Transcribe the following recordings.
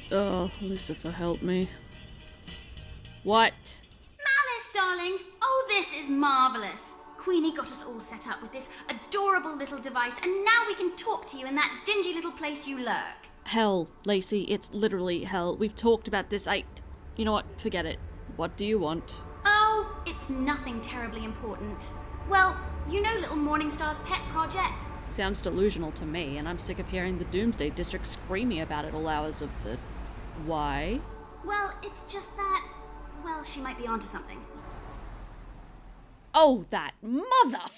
Oh, Lucifer, help me. What? Malice, darling. Oh, this is marvellous. Queenie got us all set up with this adorable little device, and now we can talk to you in that dingy little place you lurk. Hell, Lacey, it's literally hell. We've talked about this. You know what? Forget it. What do you want? Oh, it's nothing terribly important. Well, you know little Morningstar's pet project? Sounds delusional to me, and I'm sick of hearing the Doomsday District screaming about it all hours of the... Why? Well, it's just that... Well, she might be onto something. Oh, that motherfucker!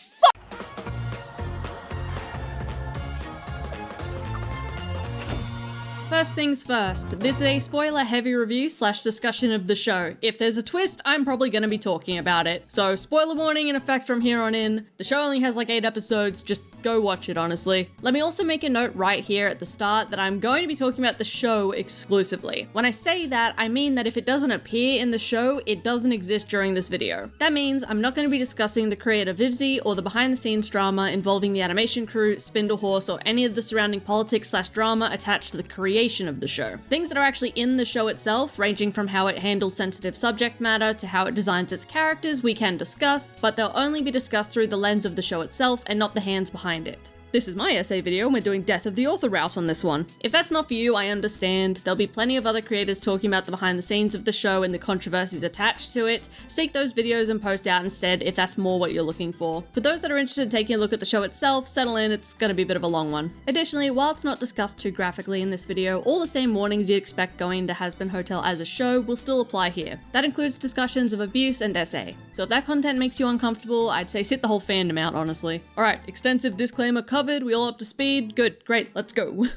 First things first, this is a spoiler-heavy review / discussion of the show. If there's a twist, I'm probably going to be talking about it. So, spoiler warning in effect from here on in. The show only has like 8 episodes, just go watch it, honestly. Let me also make a note right here at the start that I'm going to be talking about the show exclusively. When I say that, I mean that if it doesn't appear in the show, it doesn't exist during this video. That means I'm not going to be discussing the creator Vivzy or the behind-the-scenes drama involving the animation crew, Spindlehorse, or any of the surrounding politics / drama attached to the creation of the show. Things that are actually in the show itself, ranging from how it handles sensitive subject matter to how it designs its characters, we can discuss, but they'll only be discussed through the lens of the show itself and not the hands behind it. This is my essay video and we're doing Death of the Author route on this one. If that's not for you, I understand. There'll be plenty of other creators talking about the behind the scenes of the show and the controversies attached to it. Seek those videos and post out instead if that's more what you're looking for. For those that are interested in taking a look at the show itself, settle in, it's gonna be a bit of a long one. Additionally, while it's not discussed too graphically in this video, all the same warnings you'd expect going to Hazbin Hotel as a show will still apply here. That includes discussions of abuse and SA. So if that content makes you uncomfortable, I'd say sit the whole fandom out, honestly. Alright, extensive disclaimer covered, we all up to speed? Good, great, let's go.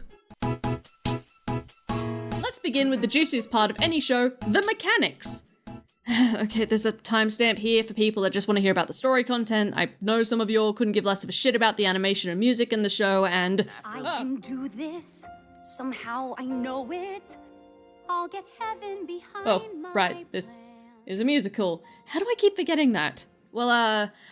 Let's begin with the juiciest part of any show, the mechanics. Okay, there's a timestamp here for people that just want to hear about the story content. I know some of you all couldn't give less of a shit about the animation and music in the show, and... I can do this. Somehow I know it. I'll get heaven behind Oh, right, this is a musical. How do I keep forgetting that? Well,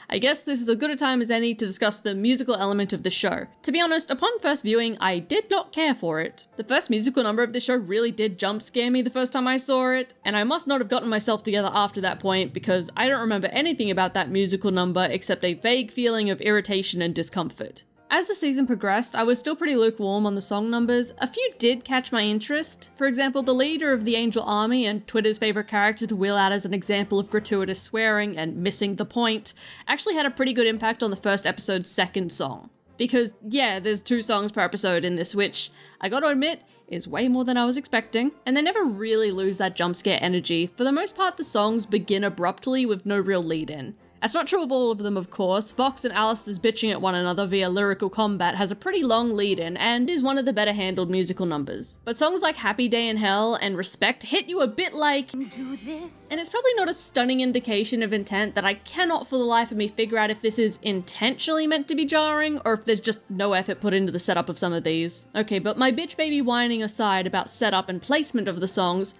I guess this is as good a time as any to discuss the musical element of the show. To be honest, upon first viewing, I did not care for it. The first musical number of the show really did jump scare me the first time I saw it, and I must not have gotten myself together after that point because I don't remember anything about that musical number except a vague feeling of irritation and discomfort. As the season progressed, I was still pretty lukewarm on the song numbers. A few did catch my interest. For example, the leader of the Angel Army and Twitter's favorite character to wheel out as an example of gratuitous swearing and missing the point actually had a pretty good impact on the first episode's second song. Because, yeah, there's 2 songs per episode in this, which, I gotta admit, is way more than I was expecting. And they never really lose that jump scare energy. For the most part, the songs begin abruptly with no real lead-in. That's not true of all of them, of course. Fox and Alistair's bitching at one another via lyrical combat has a pretty long lead-in and is one of the better handled musical numbers. But songs like Happy Day in Hell and Respect hit you a bit like, do this. And it's probably not a stunning indication of intent that I cannot for the life of me figure out if this is intentionally meant to be jarring or if there's just no effort put into the setup of some of these. Okay, but my bitch baby whining aside about setup and placement of the songs,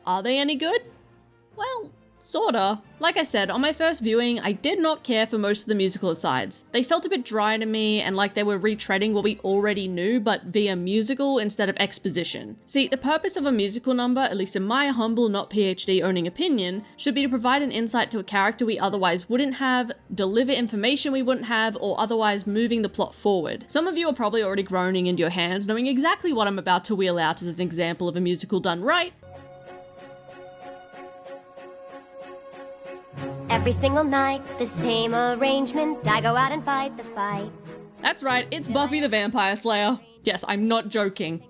are they any good? Well, sorta. Like I said, on my first viewing, I did not care for most of the musical asides. They felt a bit dry to me and like they were retreading what we already knew, but via musical instead of exposition. See, the purpose of a musical number, at least in my humble, not PhD owning opinion, should be to provide an insight to a character we otherwise wouldn't have, deliver information we wouldn't have, or otherwise moving the plot forward. Some of you are probably already groaning into your hands, knowing exactly what I'm about to wheel out as an example of a musical done right. Every single night, the same arrangement. I go out and fight the fight. That's right, it's Buffy the Vampire Slayer. Yes, I'm not joking.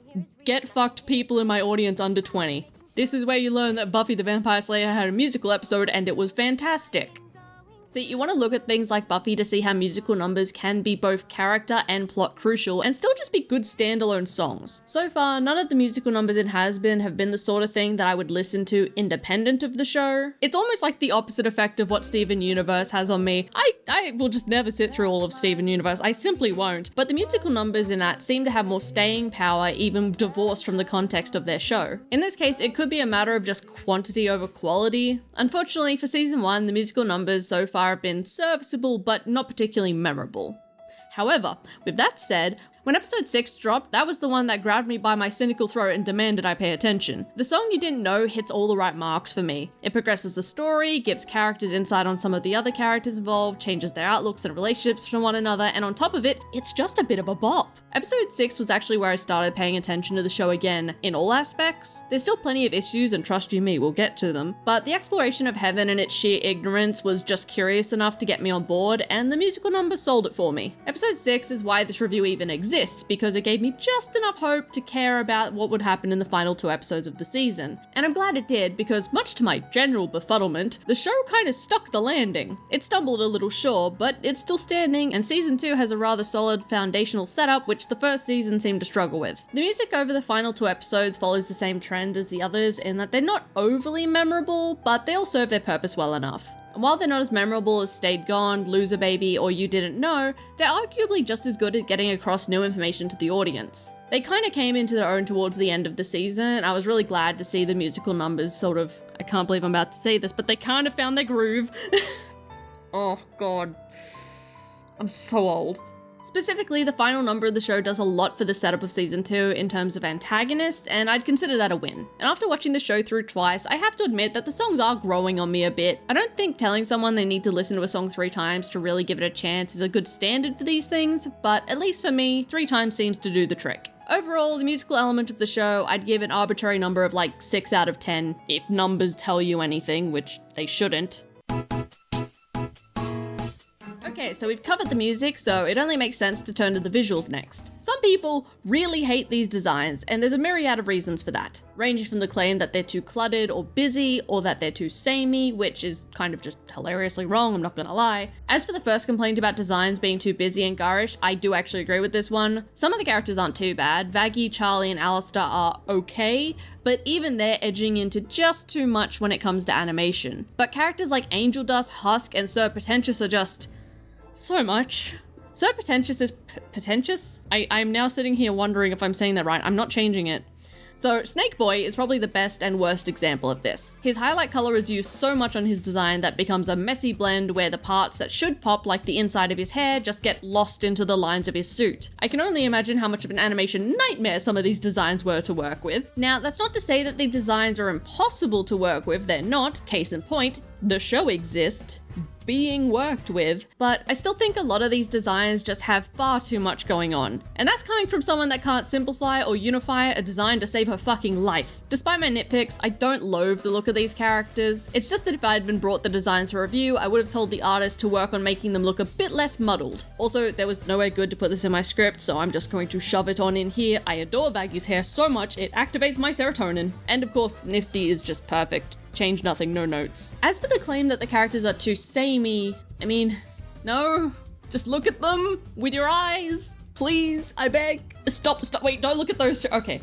Get fucked people in my audience under 20. This is where you learn that Buffy the Vampire Slayer had a musical episode and it was fantastic. So you want to look at things like Buffy to see how musical numbers can be both character and plot crucial and still just be good standalone songs. So far, none of the musical numbers in Hazbin have been the sort of thing that I would listen to independent of the show. It's almost like the opposite effect of what Steven Universe has on me. I will just never sit through all of Steven Universe, I simply won't. But the musical numbers in that seem to have more staying power, even divorced from the context of their show. In this case, it could be a matter of just quantity over quality. Unfortunately, for season 1, the musical numbers so far have been serviceable but not particularly memorable. However, with that said, When episode 6 dropped, that was the one that grabbed me by my cynical throat and demanded I pay attention. The song You Didn't Know hits all the right marks for me. It progresses the story, gives characters insight on some of the other characters involved, changes their outlooks and relationships from one another, and on top of it, it's just a bit of a bop. Episode 6 was actually where I started paying attention to the show again, in all aspects. There's still plenty of issues, and trust you me, we'll get to them, but the exploration of heaven and its sheer ignorance was just curious enough to get me on board, and the musical numbers sold it for me. Episode 6 is why this review even exists, because it gave me just enough hope to care about what would happen in the final 2 episodes of the season. And I'm glad it did, because much to my general befuddlement, the show kinda stuck the landing. It stumbled a little, sure, but it's still standing, and season 2 has a rather solid foundational setup, which the first season seemed to struggle with. The music over the final 2 episodes follows the same trend as the others in that they're not overly memorable, but they all serve their purpose well enough. And while they're not as memorable as Stayed Gone, Loser Baby, or You Didn't Know, they're arguably just as good at getting across new information to the audience. They kind of came into their own towards the end of the season. I was really glad to see the musical numbers sort of, I can't believe I'm about to say this, but they kind of found their groove. Oh god. I'm so old. Specifically, the final number of the show does a lot for the setup of season 2 in terms of antagonists, and I'd consider that a win. And after watching the show through twice, I have to admit that the songs are growing on me a bit. I don't think telling someone they need to listen to a song 3 times to really give it a chance is a good standard for these things, but at least for me, 3 times seems to do the trick. Overall, the musical element of the show, I'd give an arbitrary number of like 6 out of 10, if numbers tell you anything, which they shouldn't. Okay, so we've covered the music, so it only makes sense to turn to the visuals next. Some people really hate these designs, and there's a myriad of reasons for that, ranging from the claim that they're too cluttered or busy, or that they're too samey, which is kind of just hilariously wrong, I'm not gonna lie. As for the first complaint about designs being too busy and garish, I do actually agree with this one. Some of the characters aren't too bad. Vaggie, Charlie, and Alistair are okay, but even they're edging into just too much when it comes to animation. But characters like Angel Dust, Husk, and Sir Pretentious are just so much. Sir Pretentious is pretentious? I'm now sitting here wondering if I'm saying that right. I'm not changing it. So Snake Boy is probably the best and worst example of this. His highlight color is used so much on his design that becomes a messy blend where the parts that should pop, like the inside of his hair, just get lost into the lines of his suit. I can only imagine how much of an animation nightmare some of these designs were to work with. Now, that's not to say that the designs are impossible to work with, they're not. Case in point, the show exists, being worked with, but I still think a lot of these designs just have far too much going on. And that's coming from someone that can't simplify or unify a design to save her fucking life. Despite my nitpicks, I don't loathe the look of these characters. It's just that if I had been brought the designs for review, I would have told the artist to work on making them look a bit less muddled. Also, there was nowhere good to put this in my script, so I'm just going to shove it on in here. I adore Vaggie's hair so much, it activates my serotonin. And of course, Nifty is just perfect. Change nothing, no notes. As for the claim that the characters are too samey, I mean, no, just look at them with your eyes, please, I beg. Stop, wait, don't look at those two. Okay.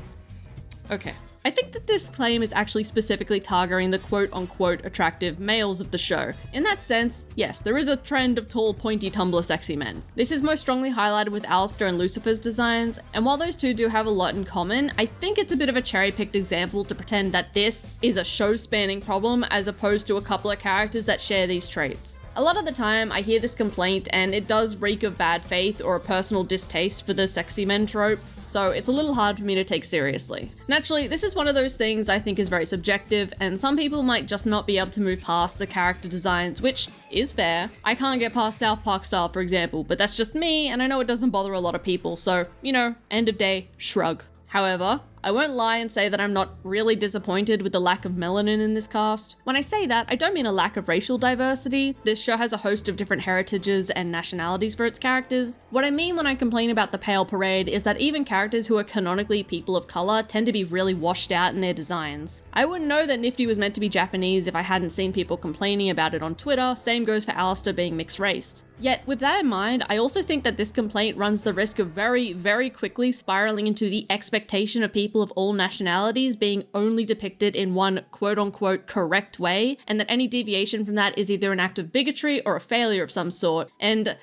I think that this claim is actually specifically targeting the quote-unquote attractive males of the show. In that sense, yes, there is a trend of tall, pointy, Tumblr sexy men. This is most strongly highlighted with Alistair and Lucifer's designs, and while those two do have a lot in common, I think it's a bit of a cherry-picked example to pretend that this is a show-spanning problem as opposed to a couple of characters that share ththese traits. A lot of the time, I hear this complaint and it does reek of bad faith or a personal distaste for the sexy men trope, so it's a little hard for me to take seriously. Naturally, this is one of those things I think is very subjective, and some people might just not be able to move past the character designs, which is fair. I can't get past South Park style, for example, but that's just me, and I know it doesn't bother a lot of people, so, you know, end of day, shrug. However, I won't lie and say that I'm not really disappointed with the lack of melanin in this cast. When I say that, I don't mean a lack of racial diversity. This show has a host of different heritages and nationalities for its characters. What I mean when I complain about the pale parade is that even characters who are canonically people of color tend to be really washed out in their designs. I wouldn't know that Nifty was meant to be Japanese if I hadn't seen people complaining about it on Twitter, same goes for Alistair being mixed-raced. Yet, with that in mind, I also think that this complaint runs the risk of very, very quickly spiraling into the expectation of people of all nationalities being only depicted in one quote-unquote correct way, and that any deviation from that is either an act of bigotry or a failure of some sort. And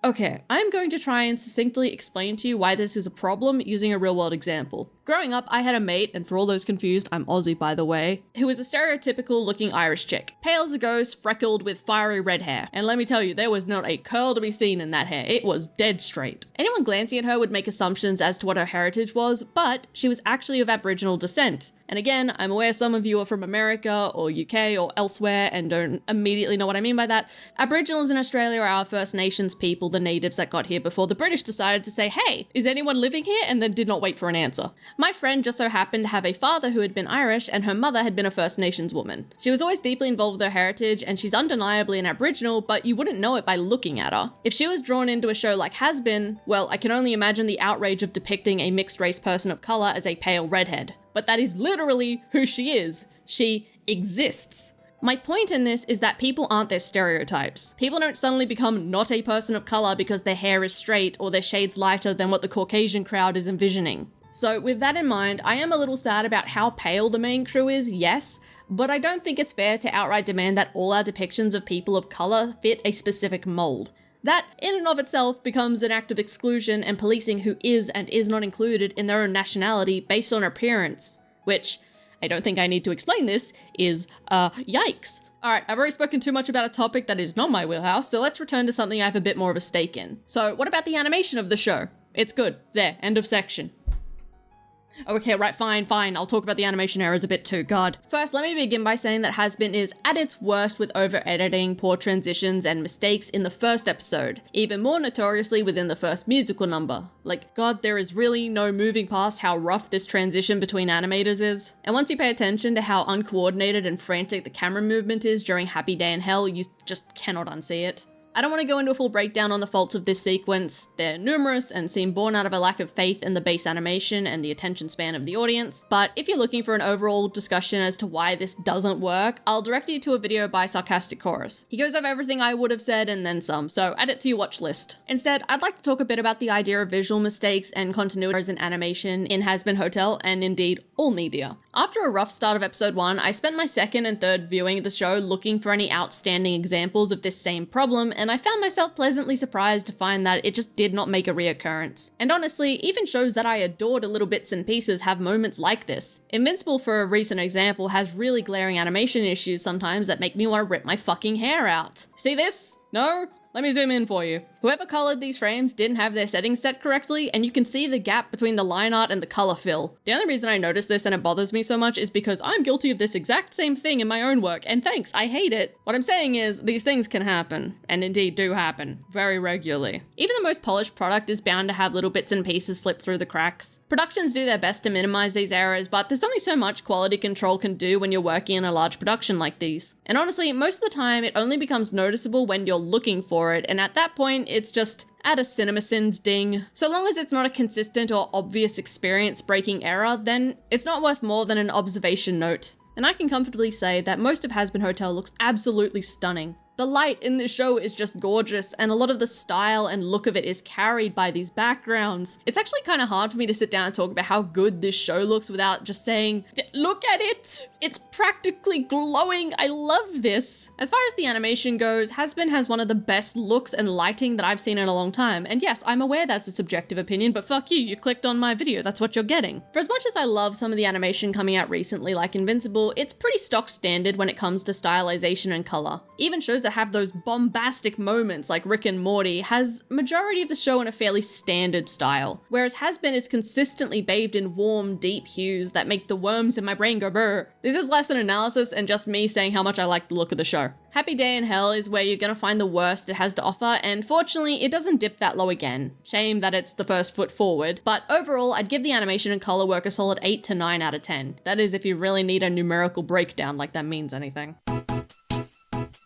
okay, I'm going to try and succinctly explain to you why this is a problem using a real-world example. Growing up, I had a mate, and for all those confused, I'm Aussie by the way, who was a stereotypical looking Irish chick. Pale as a ghost, freckled with fiery red hair. And let me tell you, there was not a curl to be seen in that hair. It was dead straight. Anyone glancing at her would make assumptions as to what her heritage was, but she was actually of Aboriginal descent. And again, I'm aware some of you are from America or UK or elsewhere and don't immediately know what I mean by that. Aboriginals in Australia are our First Nations people, the natives that got here before the British decided to say, hey, is anyone living here? And then did not wait for an answer. My friend just so happened to have a father who had been Irish and her mother had been a First Nations woman. She was always deeply involved with her heritage and she's undeniably an Aboriginal, but you wouldn't know it by looking at her. If she was drawn into a show like Hazbin, well, I can only imagine the outrage of depicting a mixed race person of colour as a pale redhead. But that is literally who she is. She exists. My point in this is that people aren't their stereotypes. People don't suddenly become not a person of colour because their hair is straight or their shades lighter than what the Caucasian crowd is envisioning. So with that in mind, I am a little sad about how pale the main crew is, yes, but I don't think it's fair to outright demand that all our depictions of people of colour fit a specific mould. That, in and of itself, becomes an act of exclusion and policing who is and is not included in their own nationality based on appearance. Which, I don't think I need to explain this, is, yikes. Alright, I've already spoken too much about a topic that is not my wheelhouse, so let's return to something I have a bit more of a stake in. So, what about the animation of the show? It's good. There, end of section. Okay, right, fine. I'll talk about the animation errors a bit too, God. First, let me begin by saying that Hazbin is at its worst with over-editing, poor transitions, and mistakes in the first episode, even more notoriously within the first musical number. Like, God, there is really no moving past how rough this transition between animators is. And once you pay attention to how uncoordinated and frantic the camera movement is during Happy Day in Hell, you just cannot unsee it. I don't want to go into a full breakdown on the faults of this sequence. They're numerous and seem born out of a lack of faith in the base animation and the attention span of the audience, but if you're looking for an overall discussion as to why this doesn't work, I'll direct you to a video by Sarcastic Chorus. He goes over everything I would have said and then some, so add it to your watch list. Instead, I'd like to talk a bit about the idea of visual mistakes and continuities in animation in Hazbin Hotel and indeed all media. After a rough start of episode 1, I spent my second and third viewing of the show looking for any outstanding examples of this same problem, and I found myself pleasantly surprised to find that it just did not make a reoccurrence. And honestly, even shows that I adored a little bits and pieces have moments like this. Invincible, for a recent example, has really glaring animation issues sometimes that make me want to rip my fucking hair out. See this? No? Let me zoom in for you. Whoever colored these frames didn't have their settings set correctly, and you can see the gap between the line art and the color fill. The only reason I notice this and it bothers me so much is because I'm guilty of this exact same thing in my own work, and thanks, I hate it. What I'm saying is, these things can happen, and indeed do happen, very regularly. Even the most polished product is bound to have little bits and pieces slip through the cracks. Productions do their best to minimize these errors, but there's only so much quality control can do when you're working in a large production like these. And honestly, most of the time, it only becomes noticeable when you're looking for it, and at that point, it's just add a CinemaSins ding. So long as it's not a consistent or obvious experience-breaking error, then it's not worth more than an observation note. And I can comfortably say that most of Hazbin Hotel looks absolutely stunning. The light in this show is just gorgeous, and a lot of the style and look of it is carried by these backgrounds. It's actually kind of hard for me to sit down and talk about how good this show looks without just saying, look at it! It's practically glowing! I love this! As far as the animation goes, Hazbin has one of the best looks and lighting that I've seen in a long time, and yes, I'm aware that's a subjective opinion, but fuck you clicked on my video, that's what you're getting. For as much as I love some of the animation coming out recently like Invincible, it's pretty stock standard when it comes to stylization and color. Even shows that have those bombastic moments like Rick and Morty has majority of the show in a fairly standard style, whereas Hazbin is consistently bathed in warm, deep hues that make the worms in my brain go brr. This is less an analysis and just me saying how much I like the look of the show. Happy Day in Hell is where you're gonna find the worst it has to offer, and fortunately it doesn't dip that low again. Shame that it's the first foot forward, but overall I'd give the animation and color work a solid 8 to 9 out of 10. That is if you really need a numerical breakdown like that means anything.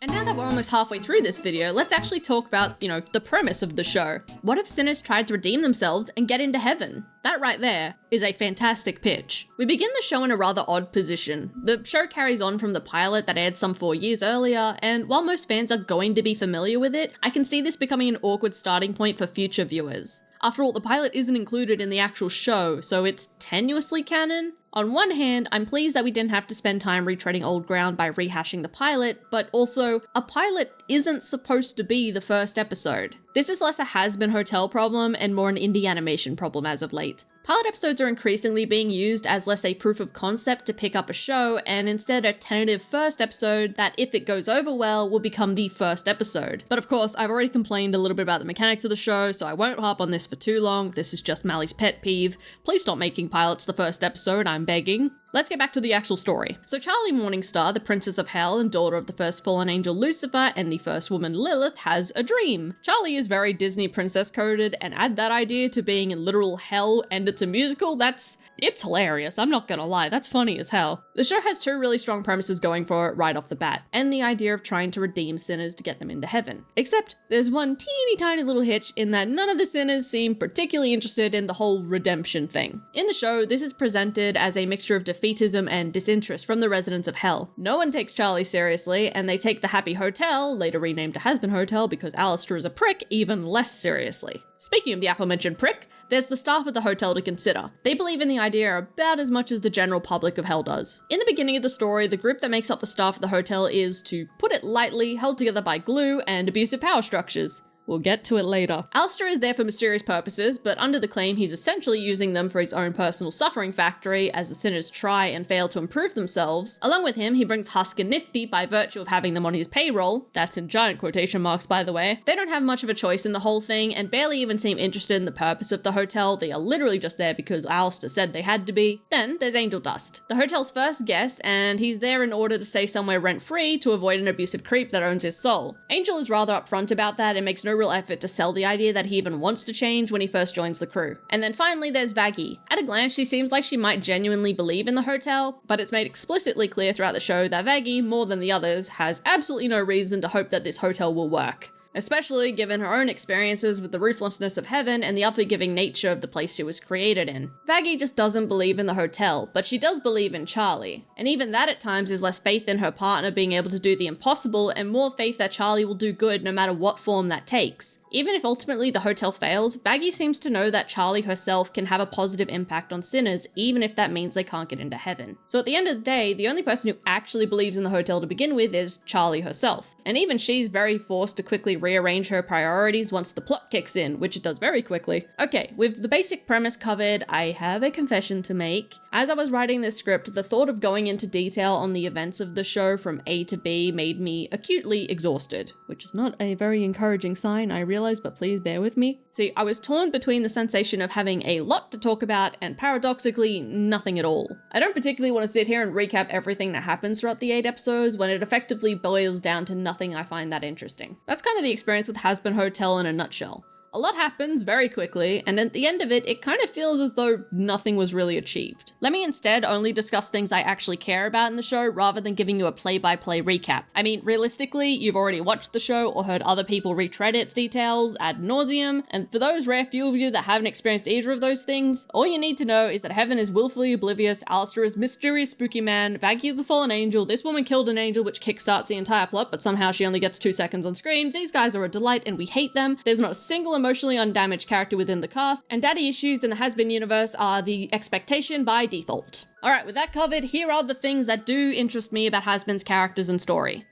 And now that we're almost halfway through this video, let's actually talk about, the premise of the show. What if sinners tried to redeem themselves and get into heaven? That right there is a fantastic pitch. We begin the show in a rather odd position. The show carries on from the pilot that aired some 4 years earlier, and while most fans are going to be familiar with it, I can see this becoming an awkward starting point for future viewers. After all, the pilot isn't included in the actual show, so it's tenuously canon. On one hand, I'm pleased that we didn't have to spend time retreading old ground by rehashing the pilot, but also, a pilot isn't supposed to be the first episode. This is less a Hazbin Hotel problem and more an indie animation problem as of late. Pilot episodes are increasingly being used as less a proof of concept to pick up a show, and instead a tentative first episode that, if it goes over well, will become the first episode. But of course, I've already complained a little bit about the mechanics of the show, so I won't harp on this for too long. This is just Mally's pet peeve. Please stop making pilots the first episode, I'm begging. Let's get back to the actual story. So Charlie Morningstar, the Princess of Hell and daughter of the first fallen angel Lucifer and the first woman Lilith, has a dream. Charlie is very Disney princess coded, and add that idea to being in literal hell and it's a musical, it's hilarious, I'm not gonna lie, that's funny as hell. The show has two really strong premises going for it right off the bat, and the idea of trying to redeem sinners to get them into heaven. Except, there's one teeny tiny little hitch in that none of the sinners seem particularly interested in the whole redemption thing. In the show, this is presented as a mixture of defeatism and disinterest from the residents of Hell. No one takes Charlie seriously, and they take the Happy Hotel, later renamed to Hazbin Hotel because Alistair is a prick, even less seriously. Speaking of the aforementioned prick, there's the staff of the hotel to consider. They believe in the idea about as much as the general public of Hell does. In the beginning of the story, the group that makes up the staff of the hotel is, to put it lightly, held together by glue and abusive power structures. We'll get to it later. Alistair is there for mysterious purposes, but under the claim he's essentially using them for his own personal suffering factory as the sinners try and fail to improve themselves. Along with him, he brings Husk and Nifty by virtue of having them on his payroll. That's in giant quotation marks, by the way. They don't have much of a choice in the whole thing and barely even seem interested in the purpose of the hotel. They are literally just there because Alistair said they had to be. Then there's Angel Dust, the hotel's first guest, and he's there in order to stay somewhere rent-free to avoid an abusive creep that owns his soul. Angel is rather upfront about that and makes no real effort to sell the idea that he even wants to change when he first joins the crew. And then finally there's Vaggie. At a glance she seems like she might genuinely believe in the hotel, but it's made explicitly clear throughout the show that Vaggie, more than the others, has absolutely no reason to hope that this hotel will work. Especially given her own experiences with the ruthlessness of heaven and the unforgiving nature of the place she was created in. Vaggie just doesn't believe in the hotel, but she does believe in Charlie. And even that at times is less faith in her partner being able to do the impossible and more faith that Charlie will do good no matter what form that takes. Even if ultimately the hotel fails, Vaggie seems to know that Charlie herself can have a positive impact on sinners, even if that means they can't get into heaven. So at the end of the day, the only person who actually believes in the hotel to begin with is Charlie herself. And even she's very forced to quickly rearrange her priorities once the plot kicks in, which it does very quickly. Okay, with the basic premise covered, I have a confession to make. As I was writing this script, the thought of going into detail on the events of the show from A to B made me acutely exhausted, which is not a very encouraging sign, I realize, but please bear with me. See, I was torn between the sensation of having a lot to talk about and paradoxically nothing at all. I don't particularly want to sit here and recap everything that happens throughout the 8 episodes when it effectively boils down to nothing I find that interesting. That's kind of the experience with Hazbin Hotel in a nutshell. A lot happens very quickly, and at the end of it, it kind of feels as though nothing was really achieved. Let me instead only discuss things I actually care about in the show rather than giving you a play-by-play recap. I mean, realistically, you've already watched the show or heard other people retread its details ad nauseum, and for those rare few of you that haven't experienced either of those things, all you need to know is that Heaven is willfully oblivious, Alistair is mysterious spooky man, Vaggie is a fallen angel, this woman killed an angel which kickstarts the entire plot, but somehow she only gets 2 seconds on screen, these guys are a delight and we hate them, there's not a single emotionally undamaged character within the cast, and daddy issues in the Hazbin universe are the expectation by default. Alright, with that covered, here are the things that do interest me about Hazbin's characters and story.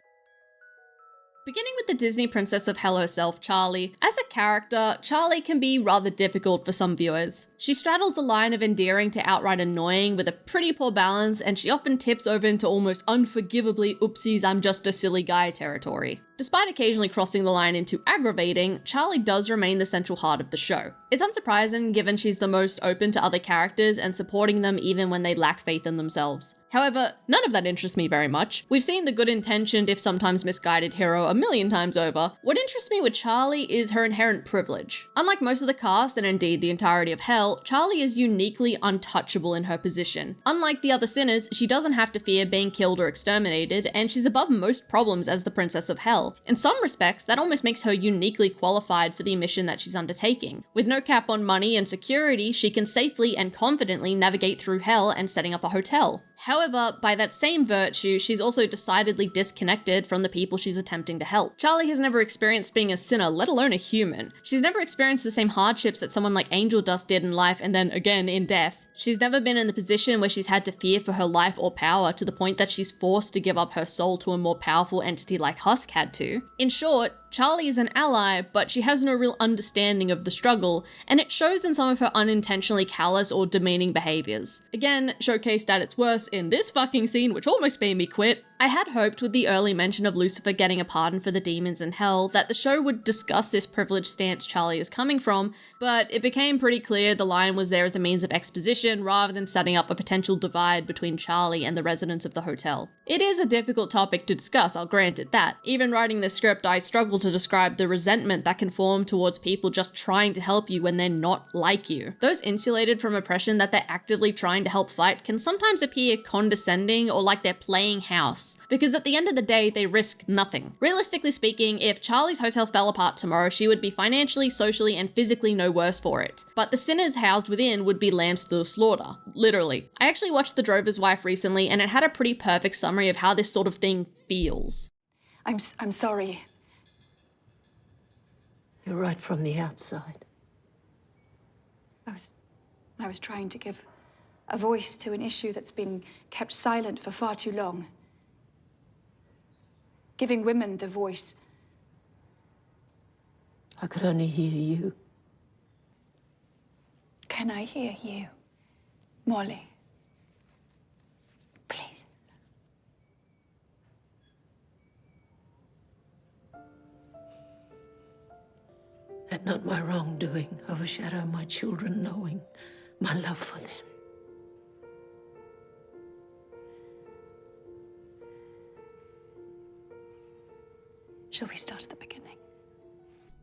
Beginning with the Disney Princess of Hell herself, Charlie. As a character, Charlie can be rather difficult for some viewers. She straddles the line of endearing to outright annoying with a pretty poor balance, and she often tips over into almost unforgivably oopsies I'm just a silly guy territory. Despite occasionally crossing the line into aggravating, Charlie does remain the central heart of the show. It's unsurprising given she's the most open to other characters and supporting them even when they lack faith in themselves. However, none of that interests me very much. We've seen the good-intentioned, if sometimes misguided hero a million times over. What interests me with Charlie is her inherent privilege. Unlike most of the cast, and indeed the entirety of Hell, Charlie is uniquely untouchable in her position. Unlike the other sinners, she doesn't have to fear being killed or exterminated, and she's above most problems as the Princess of Hell. In some respects, that almost makes her uniquely qualified for the mission that she's undertaking. With no cap on money and security, she can safely and confidently navigate through Hell and setting up a hotel. However, by that same virtue, she's also decidedly disconnected from the people she's attempting to help. Charlie has never experienced being a sinner, let alone a human. She's never experienced the same hardships that someone like Angel Dust did in life and then again in death. She's never been in the position where she's had to fear for her life or power to the point that she's forced to give up her soul to a more powerful entity like Husk had to. In short, Charlie is an ally, but she has no real understanding of the struggle, and it shows in some of her unintentionally callous or demeaning behaviors. Again, showcased at its worst in this fucking scene, which almost made me quit. I had hoped with the early mention of Lucifer getting a pardon for the demons in hell that the show would discuss this privileged stance Charlie is coming from, but it became pretty clear the line was there as a means of exposition rather than setting up a potential divide between Charlie and the residents of the hotel. It is a difficult topic to discuss, I'll grant it that. Even writing this script, I struggle to describe the resentment that can form towards people just trying to help you when they're not like you. Those insulated from oppression that they're actively trying to help fight can sometimes appear condescending or like they're playing house, because at the end of the day, they risk nothing. Realistically speaking, if Charlie's hotel fell apart tomorrow, she would be financially, socially, and physically no worse for it. But the sinners housed within would be lambs to the slaughter. Literally. I actually watched The Drover's Wife recently, and it had a pretty perfect summary of how this sort of thing feels. I'm sorry. You're right from the outside. I was trying to give a voice to an issue that's been kept silent for far too long. Giving women the voice. I could only hear you. Can I hear you, Molly? Please. Let not my wrongdoing overshadow my children knowing my love for them. Shall we start at the beginning?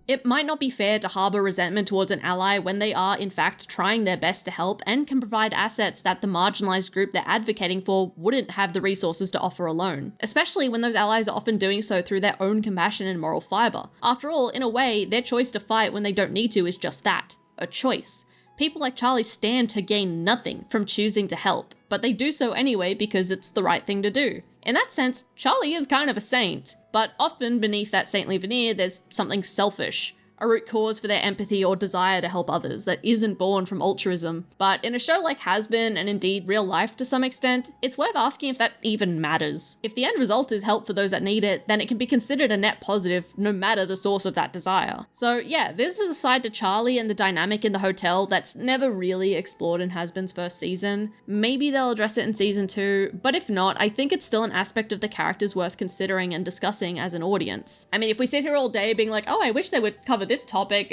It might not be fair to harbour resentment towards an ally when they are, in fact, trying their best to help and can provide assets that the marginalised group they're advocating for wouldn't have the resources to offer alone, especially when those allies are often doing so through their own compassion and moral fibre. After all, in a way, their choice to fight when they don't need to is just that, a choice. People like Charlie stand to gain nothing from choosing to help, but they do so anyway because it's the right thing to do. In that sense, Charlie is kind of a saint, but often beneath that saintly veneer there's something selfish, a root cause for their empathy or desire to help others that isn't born from altruism. But in a show like Hazbin, and indeed real life to some extent, it's worth asking if that even matters. If the end result is help for those that need it, then it can be considered a net positive no matter the source of that desire. So yeah, this is a side to Charlie and the dynamic in the hotel that's never really explored in Hazbin's first season. Maybe they'll address it in season 2, but if not, I think it's still an aspect of the characters worth considering and discussing as an audience. I mean, if we sit here all day being like, oh, I wish they would cover this topic,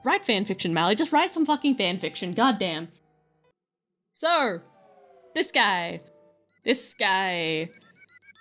write fanfiction, Mali. Just write some fucking fanfiction, goddamn. So, this guy.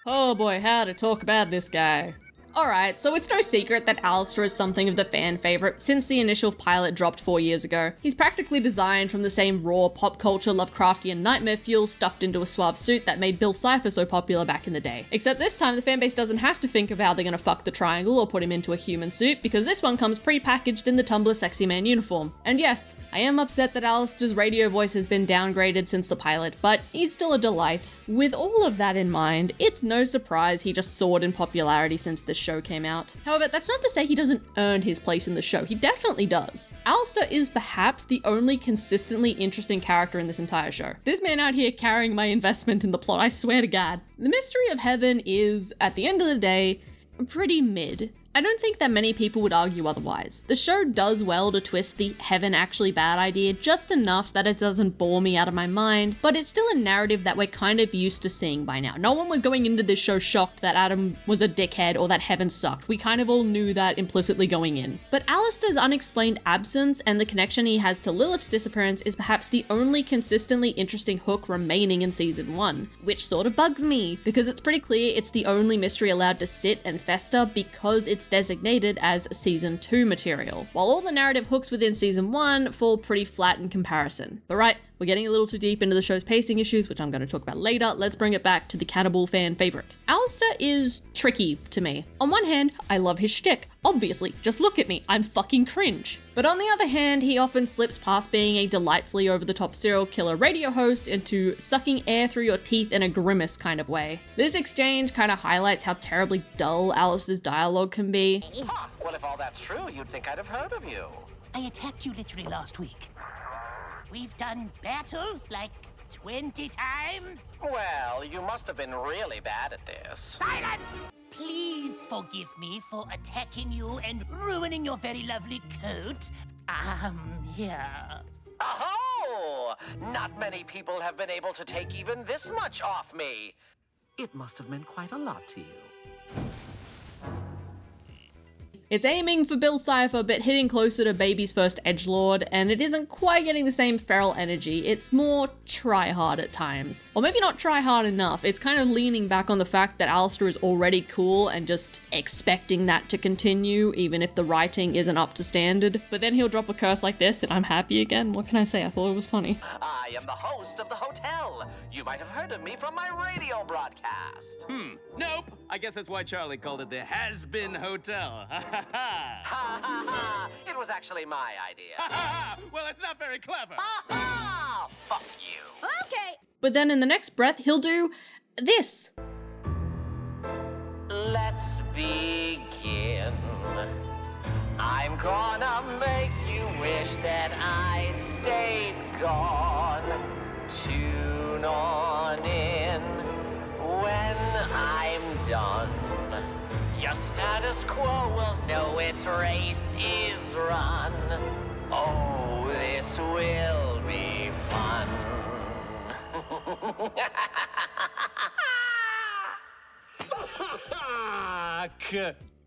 Oh boy, how to talk about this guy. Alright, so it's no secret that Alistair is something of the fan favourite since the initial pilot dropped 4 years ago. He's practically designed from the same raw pop culture Lovecraftian nightmare fuel stuffed into a suave suit that made Bill Cipher so popular back in the day. Except this time the fanbase doesn't have to think of how they're gonna fuck the triangle or put him into a human suit, because this one comes pre-packaged in the Tumblr sexy man uniform. And yes, I am upset that Alistair's radio voice has been downgraded since the pilot, but he's still a delight. With all of that in mind, it's no surprise he just soared in popularity since this show came out. However, that's not to say he doesn't earn his place in the show. He definitely does. Alistair is perhaps the only consistently interesting character in this entire show. This man out here carrying my investment in the plot, I swear to God. The mystery of heaven is, at the end of the day, pretty mid. I don't think that many people would argue otherwise. The show does well to twist the heaven actually bad idea just enough that it doesn't bore me out of my mind, but it's still a narrative that we're kind of used to seeing by now. No one was going into this show shocked that Adam was a dickhead or that heaven sucked. We kind of all knew that implicitly going in. But Alistair's unexplained absence and the connection he has to Lilith's disappearance is perhaps the only consistently interesting hook remaining in season 1, which sort of bugs me, because it's pretty clear it's the only mystery allowed to sit and fester because it's designated as season 2 material, while all the narrative hooks within season 1 fall pretty flat in comparison. But right, We're getting a little too deep into the show's pacing issues, which I'm going to talk about later. Let's bring it back to the cannibal fan favorite. Alistair is tricky to me. On one hand, I love his shtick. Obviously, just look at me, I'm fucking cringe. But on the other hand, he often slips past being a delightfully over-the-top serial killer radio host into sucking air through your teeth in a grimace kind of way. This exchange kind of highlights how terribly dull Alistair's dialogue can be. Huh. Well, if all that's true, you'd think I'd have heard of you. I attacked you literally last week. We've done battle like 20 times. Well, you must have been really bad at this. Silence! Please forgive me for attacking you and ruining your very lovely coat. Yeah. Oh! Not many people have been able to take even this much off me. It must have meant quite a lot to you. It's aiming for Bill Cipher, but hitting closer to Baby's first edgelord, and it isn't quite getting the same feral energy. It's more try-hard at times. Or maybe not try-hard enough. It's kind of leaning back on the fact that Alistair is already cool and just expecting that to continue, even if the writing isn't up to standard. But then he'll drop a curse like this, and I'm happy again. What can I say? I thought it was funny. I am the host of the hotel. You might have heard of me from my radio broadcast. Nope. I guess that's why Charlie called it the Hazbin Hotel. Ha ha ha! It was actually my idea. Well, it's not very clever. Ha ha! Fuck you. Okay. But then in the next breath, he'll do this. Let's begin. I'm gonna make you wish that I'd stayed gone. Tune on in when I'm done. Your status quo will know its race is run. Oh, this will be fun.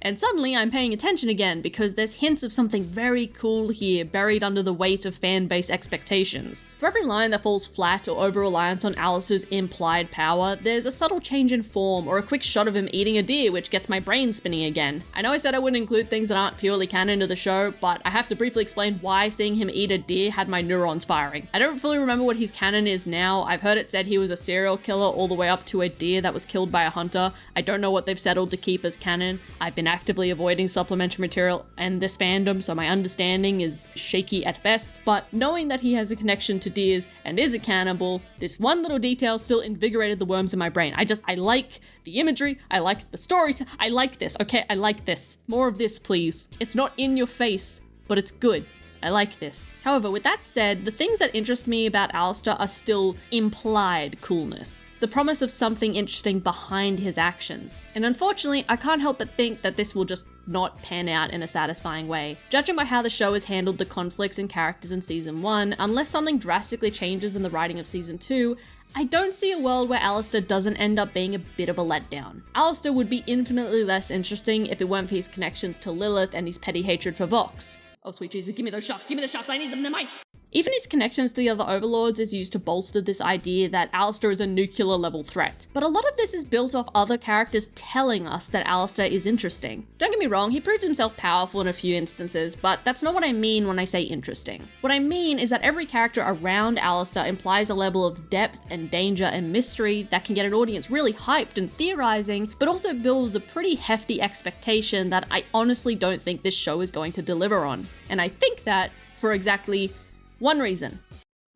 And suddenly I'm paying attention again because there's hints of something very cool here buried under the weight of fan-base expectations. For every line that falls flat or over-reliance on Alice's implied power, there's a subtle change in form or a quick shot of him eating a deer which gets my brain spinning again. I know I said I wouldn't include things that aren't purely canon to the show, but I have to briefly explain why seeing him eat a deer had my neurons firing. I don't fully remember what his canon is now. I've heard it said he was a serial killer all the way up to a deer that was killed by a hunter. I don't know what they've settled to keep as canon. I've been actively avoiding supplementary material and this fandom, so my understanding is shaky at best, but knowing that he has a connection to deers and is a cannibal, this one little detail still invigorated the worms in my brain. I like the imagery, I like the story, I like this, okay? I like this. More of this, please. It's not in your face, but it's good. I like this. However, with that said, the things that interest me about Alistair are still implied coolness. The promise of something interesting behind his actions. And unfortunately, I can't help but think that this will just not pan out in a satisfying way. Judging by how the show has handled the conflicts and characters in season 1, unless something drastically changes in the writing of season 2, I don't see a world where Alistair doesn't end up being a bit of a letdown. Alistair would be infinitely less interesting if it weren't for his connections to Lilith and his petty hatred for Vox. Oh, sweet Jesus, give me those shots, I need them, they're mine! Even his connections to the other overlords is used to bolster this idea that Alistair is a nuclear level threat. But a lot of this is built off other characters telling us that Alistair is interesting. Don't get me wrong, he proved himself powerful in a few instances, but that's not what I mean when I say interesting. What I mean is that every character around Alistair implies a level of depth and danger and mystery that can get an audience really hyped and theorizing, but also builds a pretty hefty expectation that I honestly don't think this show is going to deliver on. And I think that for exactly one reason.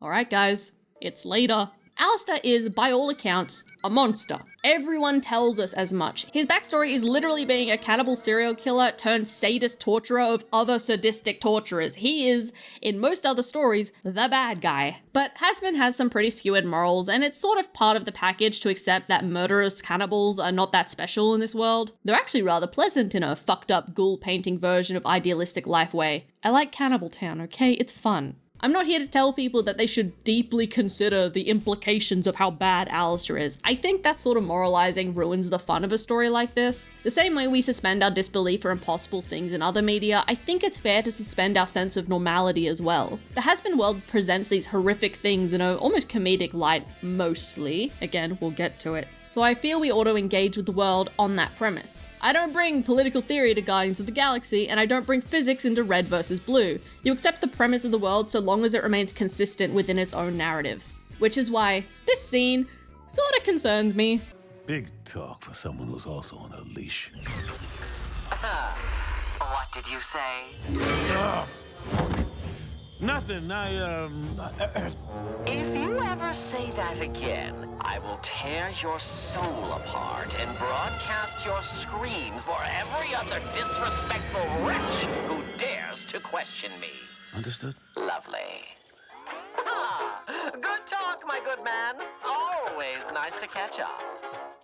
Alright guys, it's later. Alistair is, by all accounts, a monster. Everyone tells us as much. His backstory is literally being a cannibal serial killer turned sadist torturer of other sadistic torturers. He is, in most other stories, the bad guy. But Hazbin has some pretty skewered morals, and it's sort of part of the package to accept that murderous cannibals are not that special in this world. They're actually rather pleasant in a fucked up ghoul painting version of idealistic life way. I like Cannibal Town, okay? It's fun. I'm not here to tell people that they should deeply consider the implications of how bad Alistair is. I think that sort of moralizing ruins the fun of a story like this. The same way we suspend our disbelief for impossible things in other media, I think it's fair to suspend our sense of normality as well. The Hazbin world presents these horrific things in an almost comedic light, mostly. Again, we'll get to it. so I feel we ought to engage with the world on that premise. I don't bring political theory to Guardians of the Galaxy, and I don't bring physics into Red vs. Blue. You accept the premise of the world so long as it remains consistent within its own narrative. Which is why this scene sorta concerns me. Big talk for someone who's also on a leash. What did you say? Nothing, If you ever say that again, I will tear your soul apart and broadcast your screams for every other disrespectful wretch who dares to question me. Understood? Lovely. Good talk, my good man. Always nice to catch up.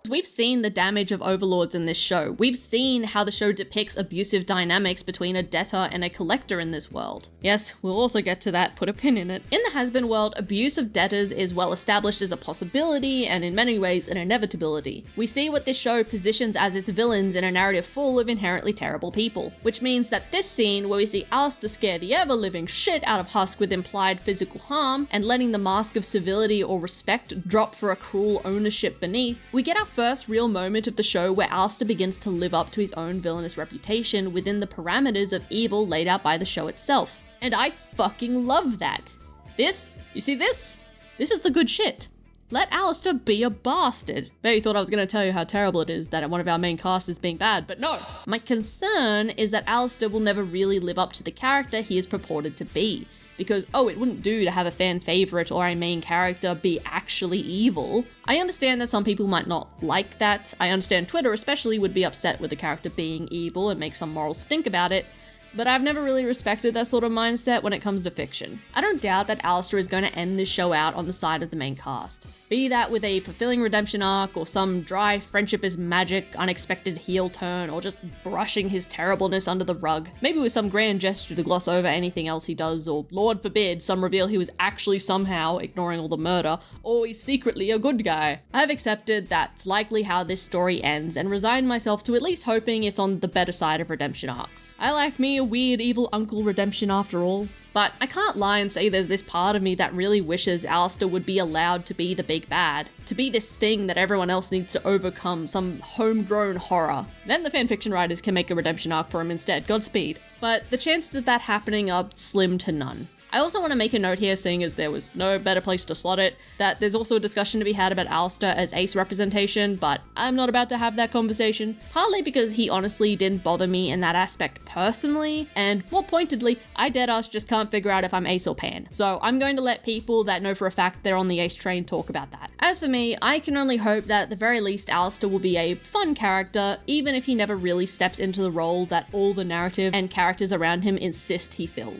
We've seen the damage of overlords in this show. We've seen how the show depicts abusive dynamics between a debtor and a collector in this world. Yes, we'll also get to that, put a pin in it. In the Hazbin world, abuse of debtors is well established as a possibility and in many ways an inevitability. We see what this show positions as its villains in a narrative full of inherently terrible people, which means that this scene where we see Alistair scare the ever-living shit out of Husk with implied physical harm and letting the mask of civility or respect drop for a cruel ownership beneath, we get our first real moment of the show where Alistair begins to live up to his own villainous reputation within the parameters of evil laid out by the show itself. And I fucking love that. This? You see this? This is the good shit. Let Alistair be a bastard. Bet you thought I was going to tell you how terrible it is that one of our main cast is being bad, but no. My concern is that Alistair will never really live up to the character he is purported to be. Because, it wouldn't do to have a fan favorite or a main character be actually evil. I understand that some people might not like that. I understand Twitter especially would be upset with the character being evil and make some moral stink about it. But I've never really respected that sort of mindset when it comes to fiction. I don't doubt that Alistair is going to end this show out on the side of the main cast. Be that with a fulfilling redemption arc, or some dry friendship is magic, unexpected heel turn, or just brushing his terribleness under the rug. Maybe with some grand gesture to gloss over anything else he does, or Lord forbid, some reveal he was actually somehow ignoring all the murder, or he's secretly a good guy. I have accepted that's likely how this story ends, and resigned myself to at least hoping it's on the better side of redemption arcs. I like me a weird evil uncle redemption after all. But I can't lie and say there's this part of me that really wishes Alistair would be allowed to be the big bad, to be this thing that everyone else needs to overcome, some homegrown horror. Then the fanfiction writers can make a redemption arc for him instead, Godspeed. But the chances of that happening are slim to none. I also want to make a note here, seeing as there was no better place to slot it, that there's also a discussion to be had about Alistair as ace representation, but I'm not about to have that conversation, partly because he honestly didn't bother me in that aspect personally, and more pointedly, I deadass just can't figure out if I'm ace or pan. So I'm going to let people that know for a fact they're on the ace train talk about that. As for me, I can only hope that at the very least Alistair will be a fun character, even if he never really steps into the role that all the narrative and characters around him insist he fills.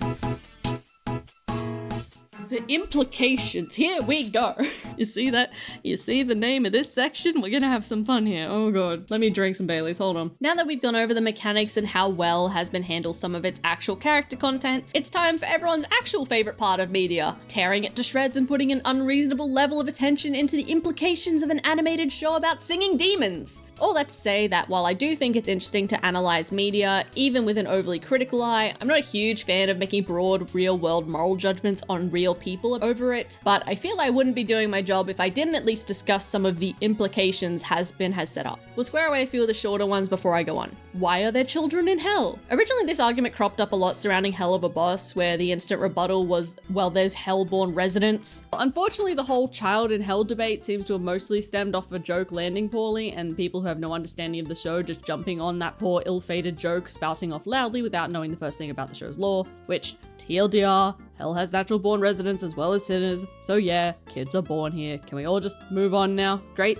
The implications, here we go. You see that? You see the name of this section? We're gonna have some fun here. Oh god. Let me drink some Baileys, hold on. Now that we've gone over the mechanics and how well Hazbin handles some of its actual character content, it's time for everyone's actual favorite part of media, tearing it to shreds and putting an unreasonable level of attention into the implications of an animated show about singing demons. All that to say that while I do think it's interesting to analyze media, even with an overly critical eye, I'm not a huge fan of making broad, real-world moral judgments on real people over it, but I feel I wouldn't be doing my job if I didn't at least discuss some of the implications Hazbin has set up. We'll square away a few of the shorter ones before I go on. Why are there children in hell? Originally, this argument cropped up a lot surrounding Hell of a Boss, where the instant rebuttal was, well, there's hell-born residents. Unfortunately, the whole child in hell debate seems to have mostly stemmed off a joke landing poorly, and people who have no understanding of the show just jumping on that poor ill-fated joke, spouting off loudly without knowing the first thing about the show's lore, which, TLDR, hell has natural-born residents as well as sinners, so yeah, kids are born here. Can we all just move on now? Great,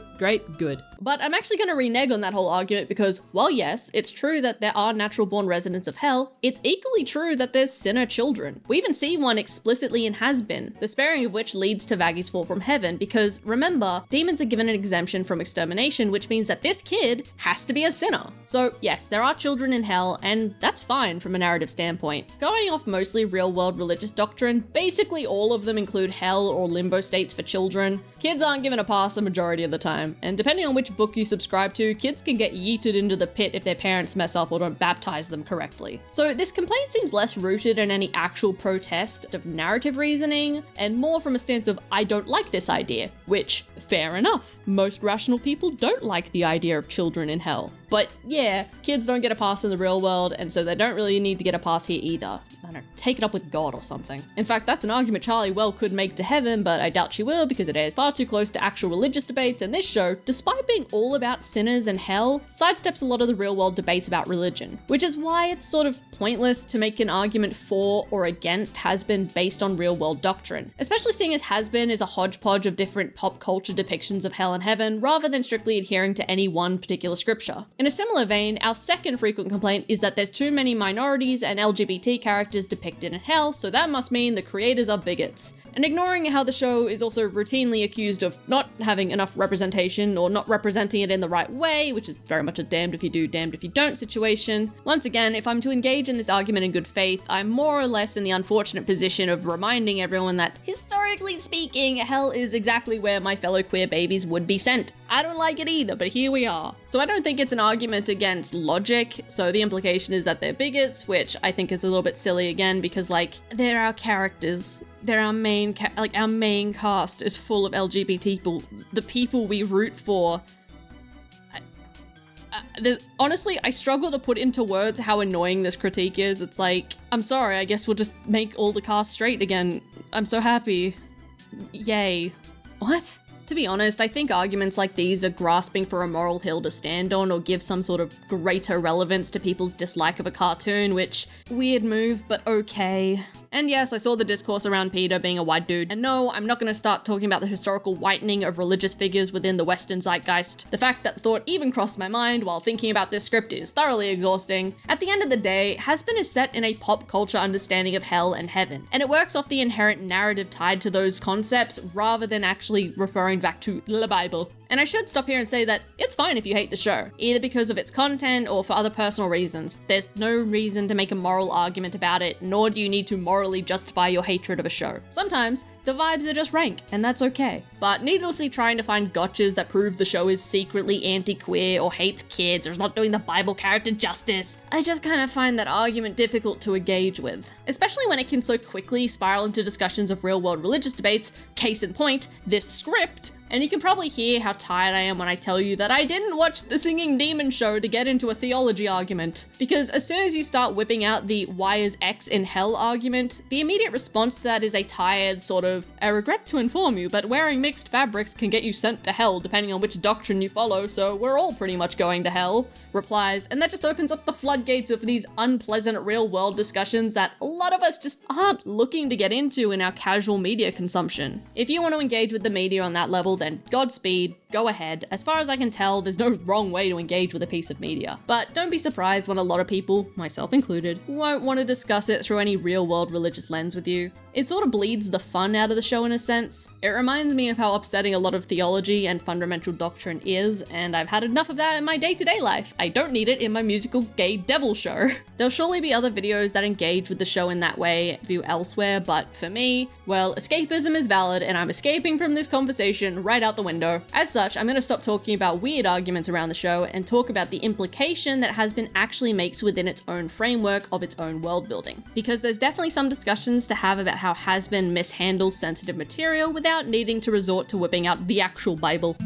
good. But I'm actually going to renege on that whole argument because, while yes, it's true that there are natural-born residents of hell, it's equally true that there's sinner children. We even see one explicitly in Hazbin, the sparing of which leads to Vaggy's fall from heaven, because remember, demons are given an exemption from extermination, which means that this kid has to be a sinner. So yes, there are children in hell, and that's fine from a narrative standpoint. Going off mostly real-world religious doctrine doctrine, basically all of them include hell or limbo states for children. Kids aren't given a pass the majority of the time, and depending on which book you subscribe to, kids can get yeeted into the pit if their parents mess up or don't baptize them correctly. So this complaint seems less rooted in any actual protest of narrative reasoning, and more from a stance of I don't like this idea, which, fair enough. Most rational people don't like the idea of children in hell. But yeah, kids don't get a pass in the real world, and so they don't really need to get a pass here either. I don't know, take it up with God or something. In fact, that's an argument Charlie well could make to heaven, but I doubt she will because it airs far too close to actual religious debates, and this show, despite being all about sinners and hell, sidesteps a lot of the real world debates about religion, which is why it's sort of pointless to make an argument for or against Hazbin based on real world doctrine, especially seeing as Hazbin is a hodgepodge of different pop culture depictions of hell and heaven rather than strictly adhering to any one particular scripture. In a similar vein, our second frequent complaint is that there's too many minorities and LGBT characters depicted in hell, so that must mean the creators are bigots. And ignoring how the show is also routinely accused of not having enough representation or not representing it in the right way, which is very much a damned if you do, damned if you don't situation. Once again, if I'm to engage in this argument in good faith, I'm more or less in the unfortunate position of reminding everyone that, historically speaking, hell is exactly where my fellow queer babies would be sent. I don't like it either, but here we are. So I don't think it's an argument against logic, so the implication is that they're bigots, which I think is a little bit silly again, because like, they're our characters. They're our main, our main cast is full of LGBT people, the people we root for. Honestly, I struggle to put into words how annoying this critique is. It's like, I'm sorry, I guess we'll just make all the cast straight again. I'm so happy. Yay. What? To be honest, I think arguments like these are grasping for a moral hill to stand on or give some sort of greater relevance to people's dislike of a cartoon, which, weird move, but okay. And yes, I saw the discourse around Peter being a white dude, and no, I'm not going to start talking about the historical whitening of religious figures within the Western zeitgeist. The fact that thought even crossed my mind while thinking about this script is thoroughly exhausting. At the end of the day, Hazbin is set in a pop culture understanding of hell and heaven, and it works off the inherent narrative tied to those concepts rather than actually referring back to the Bible. And I should stop here and say that it's fine if you hate the show, either because of its content or for other personal reasons. There's no reason to make a moral argument about it, nor do you need to morally justify your hatred of a show. Sometimes, the vibes are just rank, and that's okay. But needlessly trying to find gotchas that prove the show is secretly anti-queer or hates kids or is not doing the Bible character justice, I just kind of find that argument difficult to engage with. Especially when it can so quickly spiral into discussions of real-world religious debates, case in point, this script. And you can probably hear how tired I am when I tell you that I didn't watch the Singing Demon show to get into a theology argument. Because as soon as you start whipping out the why is X in hell argument, the immediate response to that is a tired sort of, I regret to inform you, but wearing mixed fabrics can get you sent to hell depending on which doctrine you follow, so we're all pretty much going to hell, replies, and that just opens up the floodgates of these unpleasant real-world discussions that a lot of us just aren't looking to get into in our casual media consumption. If you want to engage with the media on that level, then Godspeed, go ahead. As far as I can tell, there's no wrong way to engage with a piece of media. But don't be surprised when a lot of people, myself included, won't want to discuss it through any real-world religious lens with you. It sort of bleeds the fun out of the show in a sense. It reminds me of how upsetting a lot of theology and fundamental doctrine is, and I've had enough of that in my day-to-day life. I don't need it in my musical gay devil show. There'll surely be other videos that engage with the show in that way view elsewhere, but for me, well, escapism is valid and I'm escaping from this conversation right out the window. As such, I'm going to stop talking about weird arguments around the show and talk about the implication that Hazbin actually makes within its own framework of its own world building. Because there's definitely some discussions to have about how Hazbin mishandles sensitive material without needing to resort to whipping out the actual Bible.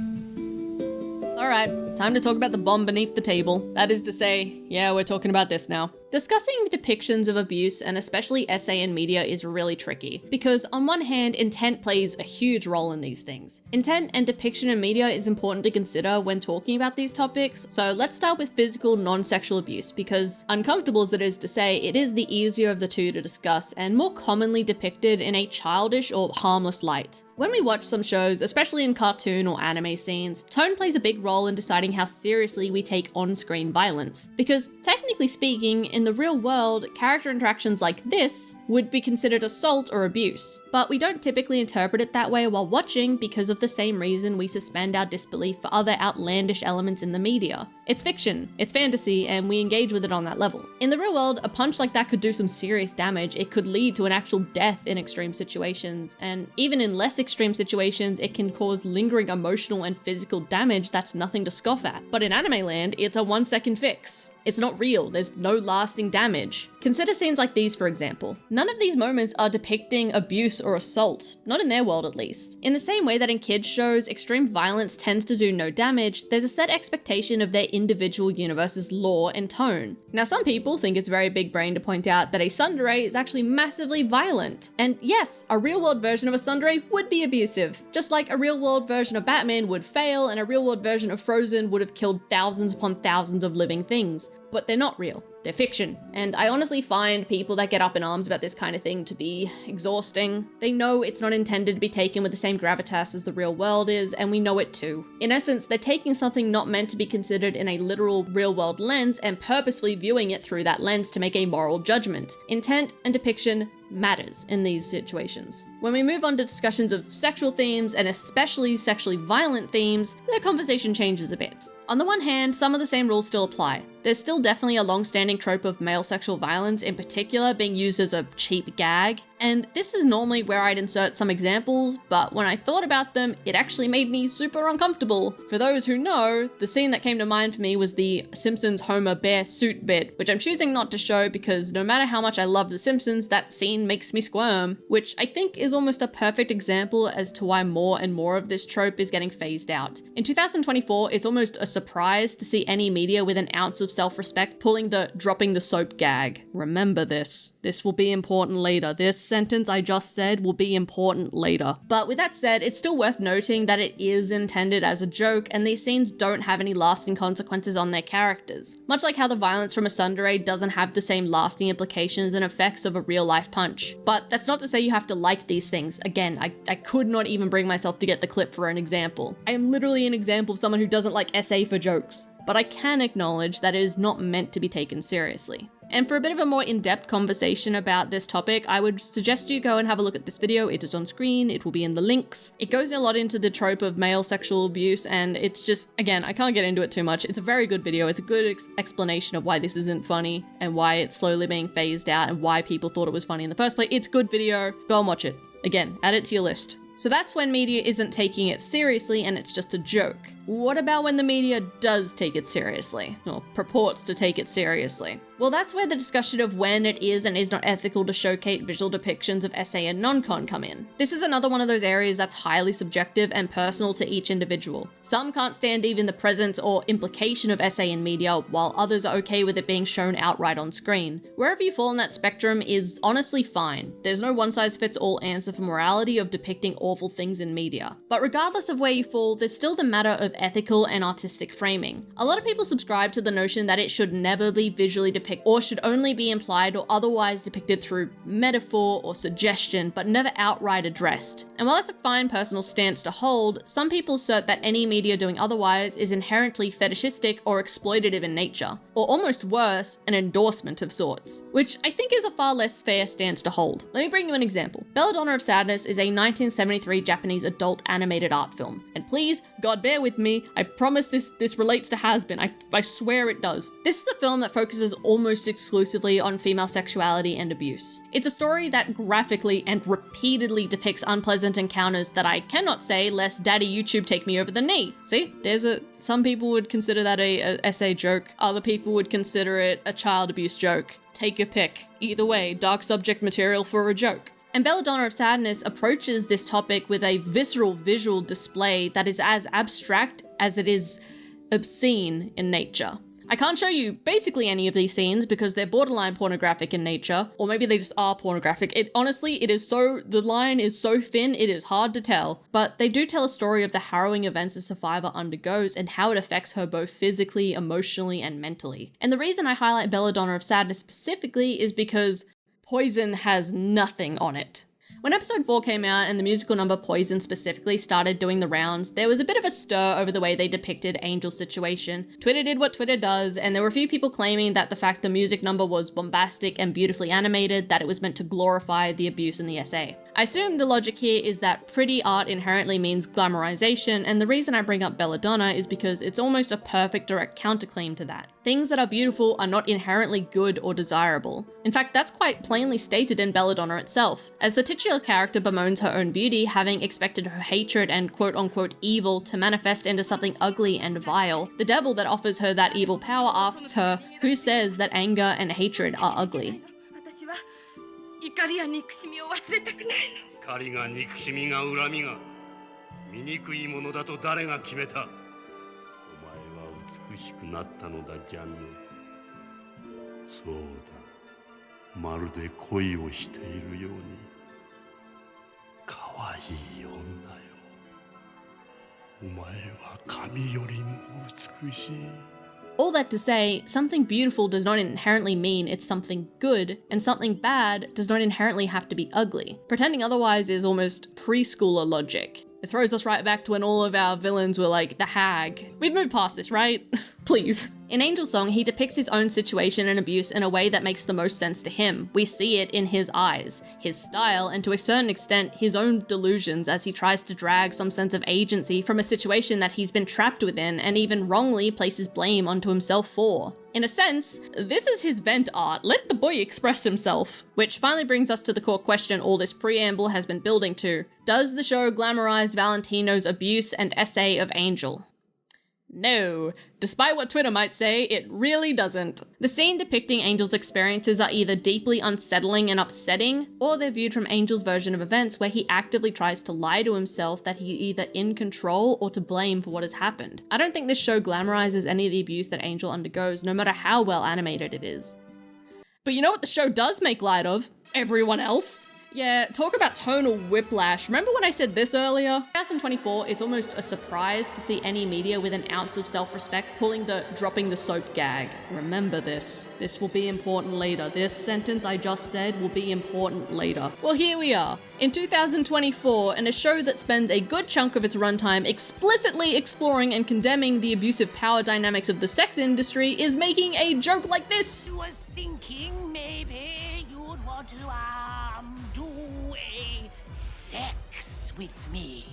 Alright, time to talk about the bomb beneath the table. That is to say, yeah, we're talking about this now. Discussing depictions of abuse, and especially SA in media, is really tricky, because on one hand, intent plays a huge role in these things. Intent and depiction in media is important to consider when talking about these topics, so let's start with physical, non-sexual abuse, because uncomfortable as it is to say, it is the easier of the two to discuss, and more commonly depicted in a childish or harmless light. When we watch some shows, especially in cartoon or anime scenes, tone plays a big role in deciding how seriously we take on-screen violence. Because technically speaking, in the real world, character interactions like this would be considered assault or abuse. But we don't typically interpret it that way while watching because of the same reason we suspend our disbelief for other outlandish elements in the media. It's fiction, it's fantasy, and we engage with it on that level. In the real world, a punch like that could do some serious damage. It could lead to an actual death in extreme situations, and even in less extreme situations, it can cause lingering emotional and physical damage that's nothing to scoff at. But in anime land, it's a 1-second fix. It's not real, there's no lasting damage. Consider scenes like these, for example. None of these moments are depicting abuse or assault, not in their world at least. In the same way that in kids shows, extreme violence tends to do no damage, there's a set expectation of their individual universe's lore and tone. Now, some people think it's very big brain to point out that a tsundere is actually massively violent. And yes, a real world version of a tsundere would be abusive, just like a real world version of Batman would fail and a real world version of Frozen would have killed thousands upon thousands of living things. But they're not real. They're fiction. And I honestly find people that get up in arms about this kind of thing to be exhausting. They know it's not intended to be taken with the same gravitas as the real world is, and we know it too. In essence, they're taking something not meant to be considered in a literal real world lens and purposefully viewing it through that lens to make a moral judgment. Intent and depiction matters in these situations. When we move on to discussions of sexual themes, and especially sexually violent themes, the conversation changes a bit. On the one hand, some of the same rules still apply. There's still definitely a long-standing trope of male sexual violence in particular being used as a cheap gag, and this is normally where I'd insert some examples, but when I thought about them, it actually made me super uncomfortable. For those who know, the scene that came to mind for me was the Simpsons Homer bear suit bit, which I'm choosing not to show because no matter how much I love The Simpsons, that scene makes me squirm, which I think is almost a perfect example as to why more and more of this trope is getting phased out. In 2024, it's almost a surprise to see any media with an ounce of self-respect pulling the dropping the soap gag. Remember this. This will be important later. This sentence I just said will be important later. But with that said, it's still worth noting that it is intended as a joke, and these scenes don't have any lasting consequences on their characters. Much like how the violence from a tsundere doesn't have the same lasting implications and effects of a real-life punch. But that's not to say you have to like these things. Again, I could not even bring myself to get the clip for an example. I am literally an example of someone who doesn't like SA for jokes. But I can acknowledge that it is not meant to be taken seriously. And for a bit of a more in-depth conversation about this topic, I would suggest you go and have a look at this video. It is on screen, it will be in the links. It goes a lot into the trope of male sexual abuse, and it's just, again, I can't get into it too much. It's a very good video. It's a good explanation of why this isn't funny and why it's slowly being phased out and why people thought it was funny in the first place. It's a good video. Go and watch it. Again, add it to your list. So that's when media isn't taking it seriously and it's just a joke. What about when the media does take it seriously, or purports to take it seriously? Well, that's where the discussion of when it is and is not ethical to showcase visual depictions of SA and non-con come in. This is another one of those areas that's highly subjective and personal to each individual. Some can't stand even the presence or implication of SA in media, while others are okay with it being shown outright on screen. Wherever you fall on that spectrum is honestly fine. There's no one-size-fits-all answer for morality of depicting awful things in media. But regardless of where you fall, there's still the matter of ethical and artistic framing. A lot of people subscribe to the notion that it should never be visually depicted or should only be implied or otherwise depicted through metaphor or suggestion, but never outright addressed. And while that's a fine personal stance to hold, some people assert that any media doing otherwise is inherently fetishistic or exploitative in nature, or almost worse, an endorsement of sorts, which I think is a far less fair stance to hold. Let me bring you an example. Belladonna of Sadness is a 1973 Japanese adult animated art film, and please, God bear with me, I promise this relates to Hazbin, I swear it does. This is a film that focuses almost exclusively on female sexuality and abuse. It's a story that graphically and repeatedly depicts unpleasant encounters that I cannot say lest daddy YouTube take me over the knee. See, some people would consider that a SA joke, other people would consider it a child abuse joke. Take your pick. Either way, dark subject material for a joke. And Belladonna of Sadness approaches this topic with a visceral visual display that is as abstract as it is obscene in nature. I can't show you basically any of these scenes because they're borderline pornographic in nature, or maybe they just are pornographic. The line is so thin, it is hard to tell, but they do tell a story of the harrowing events a survivor undergoes and how it affects her both physically, emotionally, and mentally. And the reason I highlight Belladonna of Sadness specifically is because poison has nothing on it. When episode 4 came out and the musical number Poison specifically started doing the rounds, there was a bit of a stir over the way they depicted Angel's situation. Twitter did what Twitter does, and there were a few people claiming that the fact the music number was bombastic and beautifully animated, that it was meant to glorify the abuse in the essay. I assume the logic here is that pretty art inherently means glamorization, and the reason I bring up Belladonna is because it's almost a perfect direct counterclaim to that. Things that are beautiful are not inherently good or desirable. In fact, that's quite plainly stated in Belladonna itself, as the titular character bemoans her own beauty, having expected her hatred and quote-unquote evil to manifest into something ugly and vile. The devil that offers her that evil power asks her, who says that anger and hatred are ugly? 怒りや憎しみを忘れたくないの。怒りが憎しみが恨みが醜いものだと誰が決めた。お前は美しくなったのだジャンヌ。そうだ。まるで恋をしているように。可愛い女よ。お前は神よりも美しい。All that to say, something beautiful does not inherently mean it's something good, and something bad does not inherently have to be ugly. Pretending otherwise is almost preschooler logic. It throws us right back to when all of our villains were like the hag. We've moved past this, right? Please. In Angel's song, he depicts his own situation and abuse in a way that makes the most sense to him. We see it in his eyes, his style, and to a certain extent, his own delusions as he tries to drag some sense of agency from a situation that he's been trapped within and even wrongly places blame onto himself for. In a sense, this is his vent art. Let the boy express himself. Which finally brings us to the core question all this preamble has been building to. Does the show glamorize Valentino's abuse and essay of Angel? No. Despite what Twitter might say, it really doesn't. The scene depicting Angel's experiences are either deeply unsettling and upsetting, or they're viewed from Angel's version of events where he actively tries to lie to himself that he's either in control or to blame for what has happened. I don't think this show glamorizes any of the abuse that Angel undergoes, no matter how well animated it is. But you know what the show does make light of? Everyone else. Yeah, talk about tonal whiplash. Remember when I said this earlier? 2024, it's almost a surprise to see any media with an ounce of self-respect pulling the dropping the soap gag. Remember this. This will be important later. This sentence I just said will be important later. Well, here we are. In 2024, and a show that spends a good chunk of its runtime explicitly exploring and condemning the abusive power dynamics of the sex industry is making a joke like this. I was thinking maybe you'd want to, do a sex with me.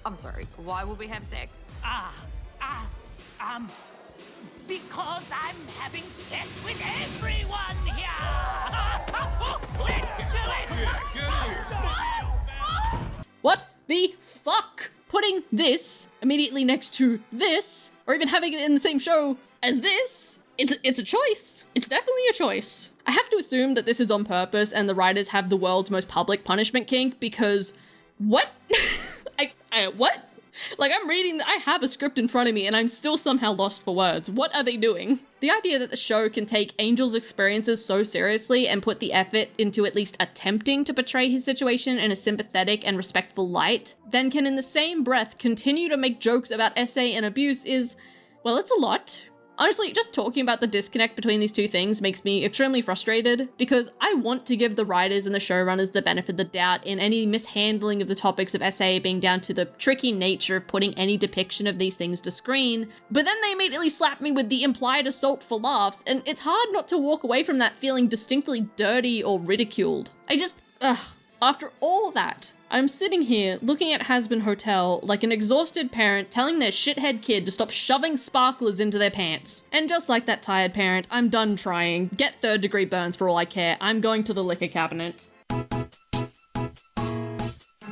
I'm sorry, why would we have sex? Because I'm having sex with everyone here! What the fuck? Putting this immediately next to this, or even having it in the same show as this? It's a choice. It's definitely a choice. I have to assume that this is on purpose and the writers have the world's most public punishment kink because what? What? Like, I'm reading, I have a script in front of me and I'm still somehow lost for words. What are they doing? The idea that the show can take Angel's experiences so seriously and put the effort into at least attempting to portray his situation in a sympathetic and respectful light, then can in the same breath continue to make jokes about essay and abuse is, well, it's a lot. Honestly, just talking about the disconnect between these two things makes me extremely frustrated because I want to give the writers and the showrunners the benefit of the doubt in any mishandling of the topics of SA being down to the tricky nature of putting any depiction of these things to screen, but then they immediately slap me with the implied assault for laughs, and it's hard not to walk away from that feeling distinctly dirty or ridiculed. After all that, I'm sitting here looking at Hazbin Hotel like an exhausted parent telling their shithead kid to stop shoving sparklers into their pants. And just like that tired parent, I'm done trying. Get third-degree burns for all I care. I'm going to the liquor cabinet.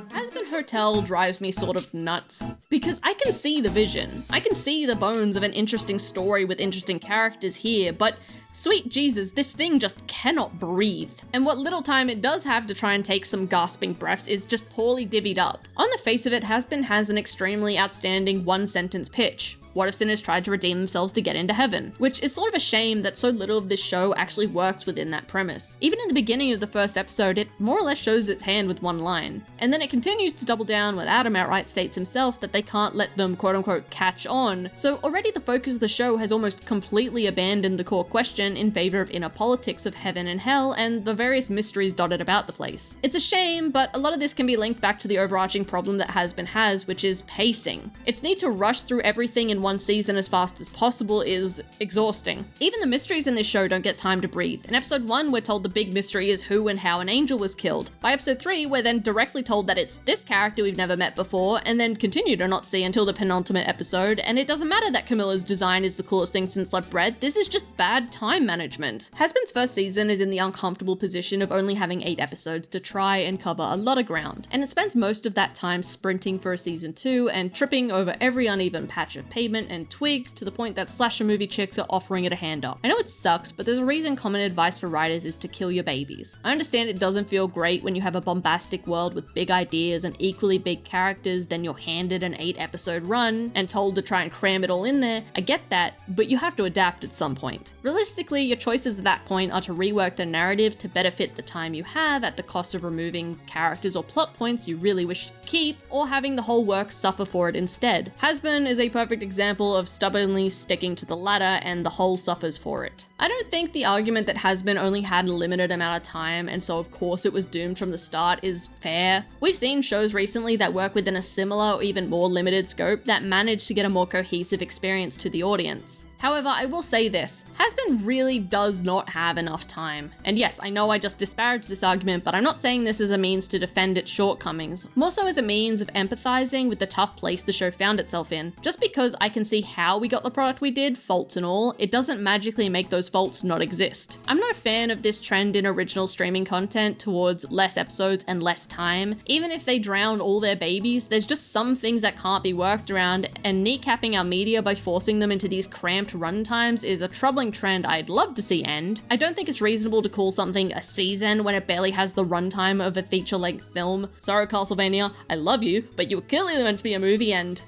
Hazbin Hotel drives me sort of nuts because I can see the vision. I can see the bones of an interesting story with interesting characters here, but sweet Jesus, this thing just cannot breathe. And what little time it does have to try and take some gasping breaths is just poorly divvied up. On the face of it, Hazbin has an extremely outstanding one-sentence pitch. What if sinners tried to redeem themselves to get into heaven? Which is sort of a shame that so little of this show actually works within that premise. Even in the beginning of the first episode, it more or less shows its hand with one line. And then it continues to double down when Adam outright states himself that they can't let them quote-unquote catch on. So already the focus of the show has almost completely abandoned the core question in favor of inner politics of heaven and hell and the various mysteries dotted about the place. It's a shame, but a lot of this can be linked back to the overarching problem that Hazbin has, which is pacing. Its need to rush through everything in one season as fast as possible is exhausting. Even the mysteries in this show don't get time to breathe. In episode 1, we're told the big mystery is who and how an angel was killed. By episode 3, we're then directly told that it's this character we've never met before, and then continue to not see until the penultimate episode, and it doesn't matter that Camilla's design is the coolest thing since sliced bread, this is just bad time management. Hazbin's first season is in the uncomfortable position of only having 8 episodes to try and cover a lot of ground, and it spends most of that time sprinting for a season 2 and tripping over every uneven patch of pavement and twig to the point that slasher movie chicks are offering it a hand up. I know it sucks, but there's a reason common advice for writers is to kill your babies. I understand it doesn't feel great when you have a bombastic world with big ideas and equally big characters, then you're handed an 8-episode run and told to try and cram it all in there. I get that, but you have to adapt at some point. Realistically, your choices at that point are to rework the narrative to better fit the time you have at the cost of removing characters or plot points you really wish to keep, or having the whole work suffer for it instead. Hazbin is a perfect example of stubbornly sticking to the latter, and the whole suffers for it. I don't think the argument that Hazbin only had a limited amount of time, and so of course it was doomed from the start, is fair. We've seen shows recently that work within a similar or even more limited scope that manage to get a more cohesive experience to the audience. However, I will say this, Hazbin really does not have enough time. And yes, I know I just disparaged this argument, but I'm not saying this as a means to defend its shortcomings, more so as a means of empathizing with the tough place the show found itself in. Just because I can see how we got the product we did, faults and all, it doesn't magically make those faults not exist. I'm not a fan of this trend in original streaming content towards less episodes and less time. Even if they drown all their babies, there's just some things that can't be worked around, and kneecapping our media by forcing them into these cramped runtimes is a troubling trend I'd love to see end. I don't think it's reasonable to call something a season when it barely has the runtime of a feature-length film. Sorry, Castlevania, I love you, but you were clearly meant to be a movie, and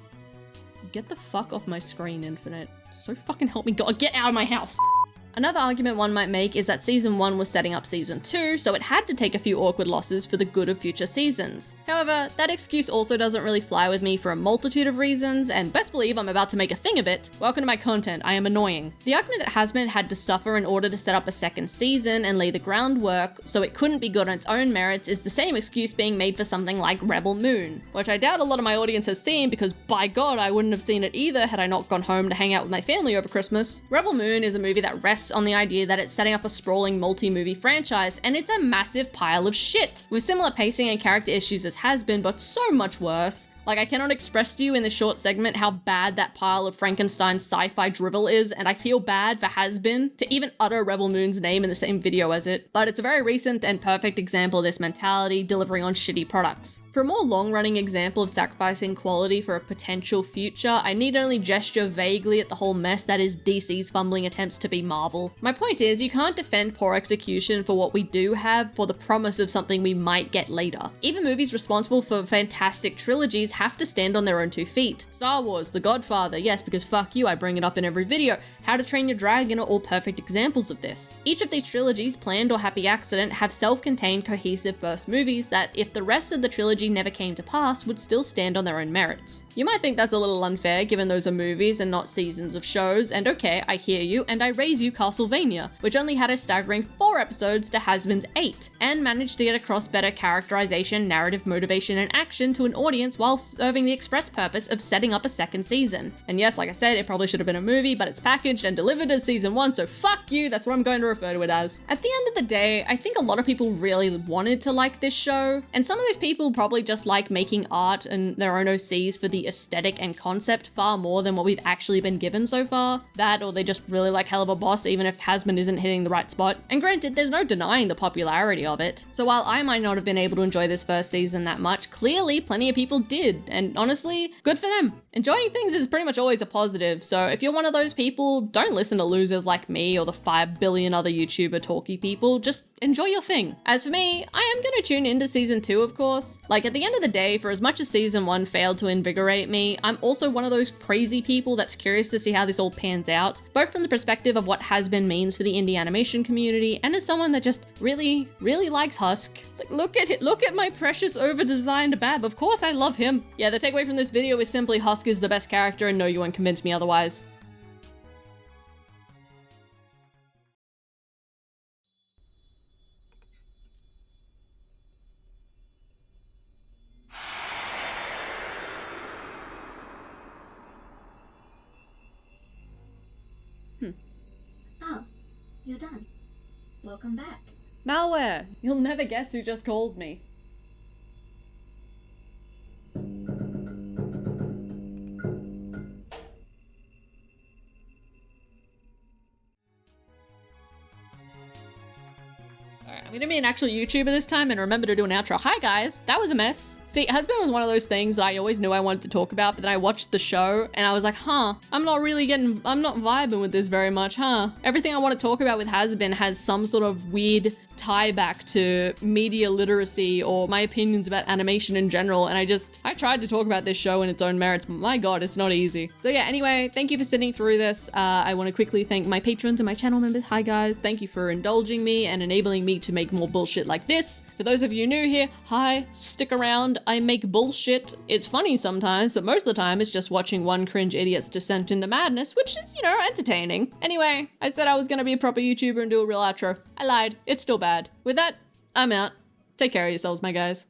get the fuck off my screen, Infinite. So fucking help me God, get out of my house! Another argument one might make is that season 1 was setting up season 2, so it had to take a few awkward losses for the good of future seasons. However, that excuse also doesn't really fly with me for a multitude of reasons, and best believe I'm about to make a thing of it. Welcome to my content, I am annoying. The argument that Hazbin had to suffer in order to set up a second season and lay the groundwork so it couldn't be good on its own merits is the same excuse being made for something like Rebel Moon, which I doubt a lot of my audience has seen because by God I wouldn't have seen it either had I not gone home to hang out with my family over Christmas. Rebel Moon is a movie that rests on the idea that it's setting up a sprawling multi-movie franchise, and it's a massive pile of shit, with similar pacing and character issues as Hazbin, but so much worse. Like, I cannot express to you in this short segment how bad that pile of Frankenstein sci-fi drivel is, and I feel bad for Hazbin to even utter Rebel Moon's name in the same video as it. But it's a very recent and perfect example of this mentality delivering on shitty products. For a more long-running example of sacrificing quality for a potential future, I need only gesture vaguely at the whole mess that is DC's fumbling attempts to be Marvel. My point is, you can't defend poor execution for what we do have for the promise of something we might get later. Even movies responsible for fantastic trilogies have to stand on their own 2 feet. Star Wars, The Godfather, yes, because fuck you, I bring it up in every video. How to Train Your Dragon are all perfect examples of this. Each of these trilogies, planned or happy accident, have self-contained cohesive first movies that, if the rest of the trilogy never came to pass, would still stand on their own merits. You might think that's a little unfair given those are movies and not seasons of shows, and okay, I hear you, and I raise you Castlevania, which only had a staggering 4 episodes to Hazbin's 8, and managed to get across better characterization, narrative motivation, and action to an audience while serving the express purpose of setting up a second season. And yes, like I said, it probably should have been a movie, but it's packaged and delivered as season 1, so fuck you, that's what I'm going to refer to it as. At the end of the day, I think a lot of people really wanted to like this show, and some of those people probably just like making art and their own OCs for the aesthetic and concept far more than what we've actually been given so far. That, or they just really like Hell of a Boss even if Hazbin isn't hitting the right spot. And granted, there's no denying the popularity of it. So while I might not have been able to enjoy this first season that much, clearly plenty of people did, and honestly, good for them. Enjoying things is pretty much always a positive, so if you're one of those people, don't listen to losers like me or the 5 billion other YouTuber talky people, just enjoy your thing. As for me, I am gonna tune into season 2, of course. Like, at the end of the day, for as much as season 1 failed to invigorate me, I'm also one of those crazy people that's curious to see how this all pans out, both from the perspective of what Hazbin means for the indie animation community, and as someone that just really likes Husk. Like, look at it, look at my precious over-designed Bab, of course I love him. Yeah, the takeaway from this video is simply Husk is the best character, and no, you won't convince me otherwise. Oh, you're done. Welcome back. Malware! You'll never guess who just called me. Alright, I'm gonna be an actual YouTuber this time and remember to do an outro. Hi guys, that was a mess. See, Hazbin was one of those things that I always knew I wanted to talk about, but then I watched the show and I was like, I'm not vibing with this very much, Everything I want to talk about with Hazbin has some sort of weird tie back to media literacy or my opinions about animation in general, and I tried to talk about this show in its own merits, but my god, it's not easy. So yeah, anyway, thank you for sitting through this. I want to quickly thank my patrons and my channel members. Hi guys, thank you for indulging me and enabling me to make more bullshit like this. For those of you new here, hi, stick around. I make bullshit. It's funny sometimes, but most of the time it's just watching one cringe idiot's descent into madness, which is, you know, entertaining. Anyway, I said I was gonna be a proper YouTuber and do a real outro. I lied. It's still bad. With that, I'm out. Take care of yourselves, my guys.